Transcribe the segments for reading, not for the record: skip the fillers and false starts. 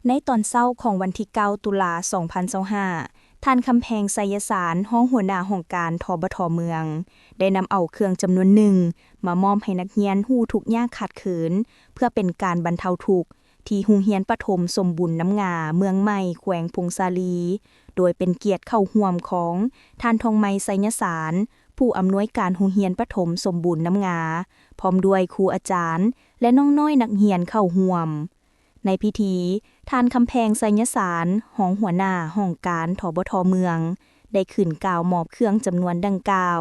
ในตอนเช้าของวันที่9ตุลา2025ท่านคำแพงไสยสารห้องหัวหน้าห้องการทบทเมืองได้นำเอาเครื่องจำนวนหนึ่งมามอบให้นักเรียนฮู้ทุกข์ยากขัดเขินเพื่อเป็นการบรรเทาทุกข์ที่โรงเรียนประถมสมบุญน้ำงาเมืองใหม่แขวงพงษาลีโดยเป็นเกียรติเข้าร่วมของท่านทองไมไสยสารผู้อำนวยการโรงเรียนประถมสมบุญน้ำงาพร้อมด้วยครูอาจารย์และน้องน้อยนักเรียนเข้าร่วมในพิธีท่านคำแพงไสยสารห้องหัวหน้าห้องการทบทเมืองได้ขึ้นกล่าวมอบเครื่องจำนวนดังกล่าว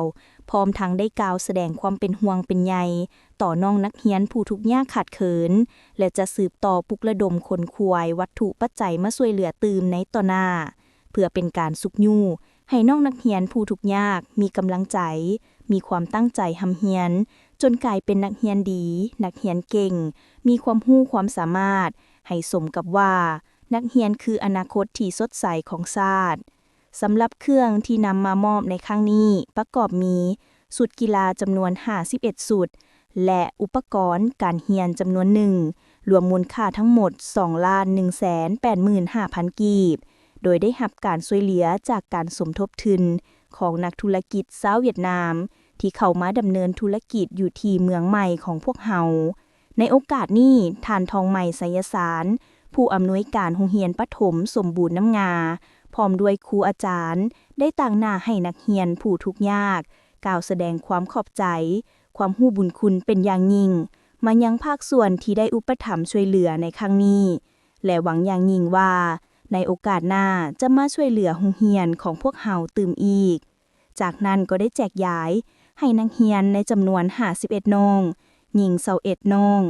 พร้อมทั้งได้กล่าวแสดงความเป็นห่วงเป็นใยต่อน้องนักเรียนผู้ทุกข์ยากขัดเขินและจะสืบต่อปลุกระดมคนขวายวัตถุปัจจัยมาช่วยเหลือตื่มในต่อหน้าเพื่อเป็นการสุขยู่ให้น้องนักเรียนผู้ทุกข์ยากมีกำลังใจมีความตั้งใจหำเฮียนจนกลายเป็นนักเรียนดีนักเรียนเก่งมีความรู้ความสามารถให้สมกับว่านักเรียนคืออนาคตที่สดใสของชาติสำหรับเครื่องที่นำมามอบในครั้งนี้ประกอบมีชุดกีฬาจำนวน51ชุดและอุปกรณ์การเรียนจำนวนหนึ่งรวมมูลค่าทั้งหมด 2,185,000 กีบโดยได้รับการช่วยเหลือจากการสมทบทุนของนักธุรกิจชาวเวียดนามที่เข้ามาดำเนินธุรกิจอยู่ที่เมืองใหม่ของพวกเฮาในโอกาสนี้ท่านทองใหม่ไสยสารผู้อำนวยการโรงเรียนประถมสมบูรณ์น้ำงาพร้อมด้วยครูอาจารย์ได้ตั้งหน้าให้นักเรียนผู้ทุกข์ยากกล่าวแสดงความขอบใจความรู้บุญคุณเป็นอย่างยิ่งมายังภาคส่วนที่ได้อุปถัมภ์ช่วยเหลือในครั้งนี้และหวังอย่างยิ่งว่าในโอกาสหน้าจะมาช่วยเหลือโรงเรียนของพวกเฮาตื่มอีกจากนั้นก็ได้แจกย้ายให้นักเรียนในจำนวน51น้องหญิง21น้อง